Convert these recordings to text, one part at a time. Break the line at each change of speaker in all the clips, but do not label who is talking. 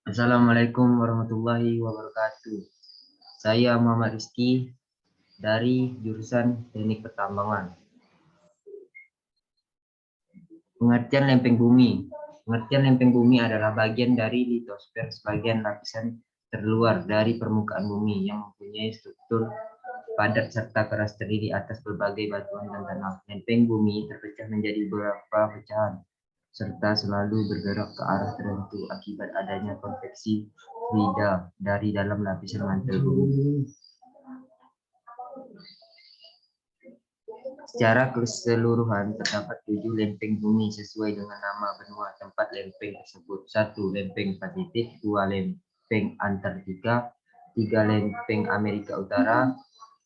Assalamualaikum warahmatullahi wabarakatuh. Saya Muhammad Rizky dari jurusan Teknik Pertambangan. Pengertian lempeng bumi. Pengertian lempeng bumi adalah bagian dari litosfer, sebagian lapisan terluar dari permukaan bumi yang mempunyai struktur padat serta keras terdiri atas berbagai batuan dan tanah. Lempeng bumi terpecah menjadi beberapa pecahan serta selalu bergerak ke arah tertentu akibat adanya konveksi fluida dari dalam lapisan mantel bumi. Secara keseluruhan terdapat 7 lempeng bumi sesuai dengan nama benua tempat lempeng tersebut. 1. Lempeng Pasifik, 2. Lempeng Antartika, 3. Lempeng Amerika Utara,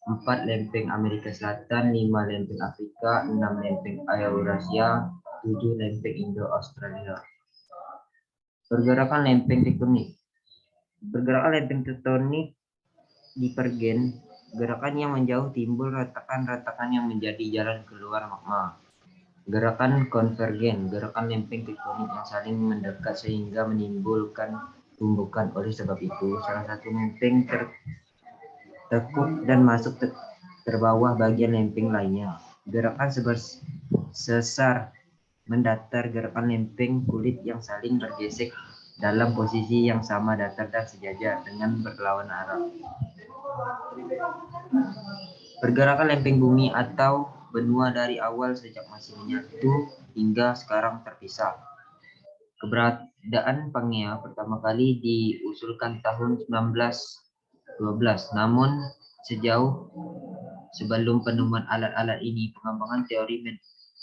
4. Lempeng Amerika Selatan, 5. Lempeng Afrika, 6. Lempeng Eurasia, 7. Lempeng Indo-Australia. Pergerakan lempeng tektonik. Pergerakan lempeng tektonik divergen, gerakan yang menjauh timbul retakan-retakan yang menjadi jalan keluar magma. Gerakan konvergen, gerakan lempeng tektonik yang saling mendekat sehingga menimbulkan tumbukan. Oleh sebab itu, salah satu lempeng tertekuk dan masuk terbawah bagian lempeng lainnya. Gerakan sesar mendatar, gerakan lempeng kulit yang saling bergesek dalam posisi yang sama datar dan sejajar dengan berlawan arah. Pergerakan lempeng bumi atau benua dari awal sejak masih menyatu hingga sekarang terpisah. Keberadaan Pangea pertama kali diusulkan tahun 1912, namun sejauh sebelum penemuan alat-alat ini, pengembangan teori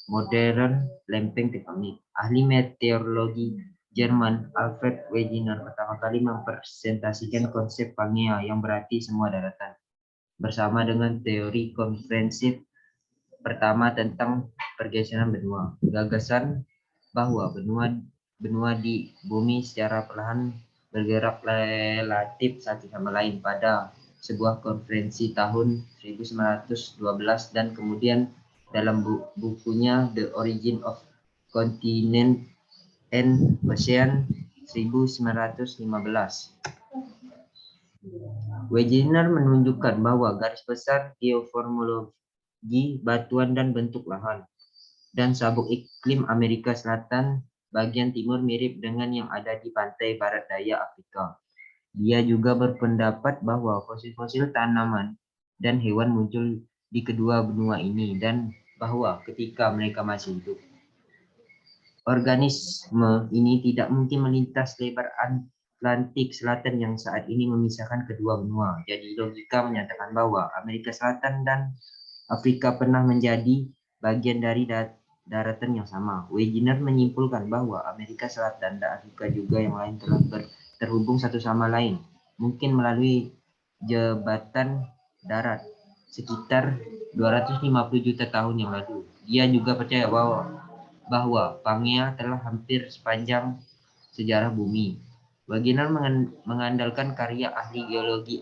modern lempeng tektonik. Ahli meteorologi Jerman Alfred Wegener pertama kali mempresentasikan konsep Pangea yang berarti semua daratan, bersama dengan teori konferensi pertama tentang pergeseran benua. Gagasan bahwa benua di bumi secara perlahan bergerak relatif satu sama lain pada sebuah konferensi tahun 1912 dan kemudian dalam bukunya The Origin of Continent and Ocean 1915. Wegener menunjukkan bahwa garis besar geoformologi batuan dan bentuk lahan dan sabuk iklim Amerika Selatan bagian timur mirip dengan yang ada di pantai barat daya Afrika. Dia juga berpendapat bahwa fosil-fosil tanaman dan hewan muncul di kedua benua ini dan bahwa ketika mereka masih hidup, organisme ini tidak mungkin melintas lebar Atlantik Selatan yang saat ini memisahkan kedua benua. Jadi logika menyatakan bahwa Amerika Selatan dan Afrika pernah menjadi bagian dari daratan yang sama. Wegener menyimpulkan bahwa Amerika Selatan dan Afrika juga yang lain telah terhubung satu sama lain, mungkin melalui jembatan darat sekitar 250 juta tahun yang lalu. Dia juga percaya bahwa Pangea telah hampir sepanjang sejarah bumi. Wegener mengandalkan karya ahli geologi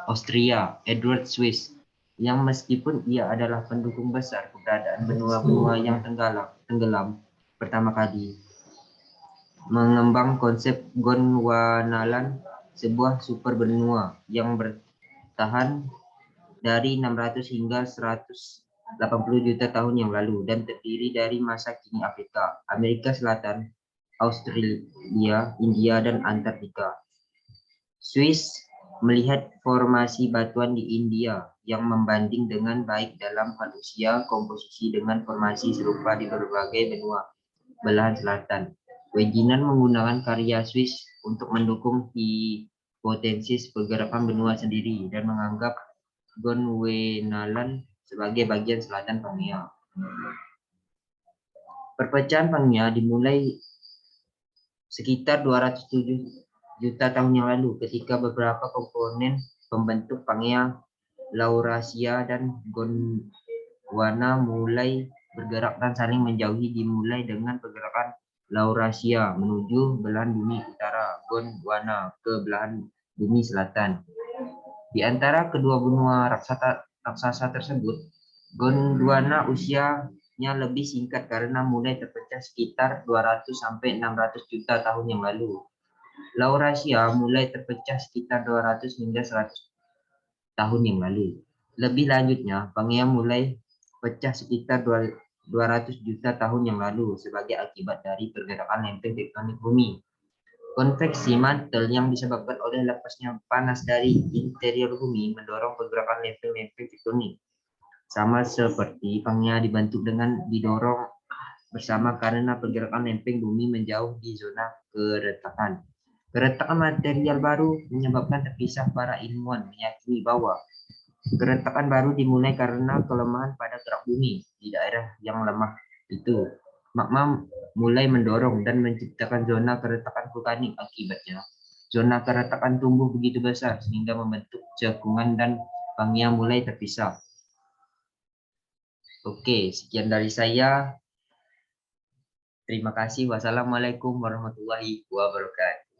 Austria Edward Swiss yang meskipun ia adalah pendukung besar keberadaan benua-benua yang tenggelam pertama kali, mengembang konsep Gondwanaland, sebuah super benua yang bertahan dari 600 hingga 180 juta tahun yang lalu dan terdiri dari masa kini Afrika, Amerika Selatan, Australia, India, dan Antartika. Swiss melihat formasi batuan di India yang membanding dengan baik dalam hal usia, komposisi dengan formasi serupa di berbagai benua belahan selatan. Wegener menggunakan karya Swiss untuk mendukung hipotesis pergerakan benua sendiri dan menganggap Gondwanaland sebagai bagian selatan Pangea. Perpecahan Pangea dimulai sekitar 207 juta tahun yang lalu ketika beberapa komponen pembentuk Pangea, Laurasia, dan Gondwana mulai bergerak dan saling menjauhi. Dimulai dengan pergerakan Laurasia menuju belahan bumi utara, Gondwana ke belahan bumi selatan. Di antara kedua benua raksasa tersebut, Gondwana usianya lebih singkat karena mulai terpecah sekitar 200 sampai 600 juta tahun yang lalu. Laurasia mulai terpecah sekitar 200 hingga 100 tahun yang lalu. Lebih lanjutnya, Pangea mulai pecah sekitar 200 juta tahun yang lalu sebagai akibat dari pergerakan lempeng tektonik bumi. Konveksi mantel yang disebabkan oleh lepasnya panas dari interior bumi mendorong pergerakan lempeng-lempeng tektonik. Sama seperti Pangea dibantu dengan didorong bersama karena pergerakan lempeng bumi menjauh di zona keretakan. Keretakan material baru menyebabkan terpisah. Para ilmuwan meyakini bahwa keretakan baru dimulai karena kelemahan pada gerak bumi di daerah yang lemah itu. Magma mulai mendorong dan menciptakan zona keretakan vulkanik. Akibatnya, zona keretakan tumbuh begitu besar sehingga membentuk cekungan dan Pangea mulai terpisah. Oke, sekian dari saya. Terima kasih. Wassalamualaikum warahmatullahi wabarakatuh.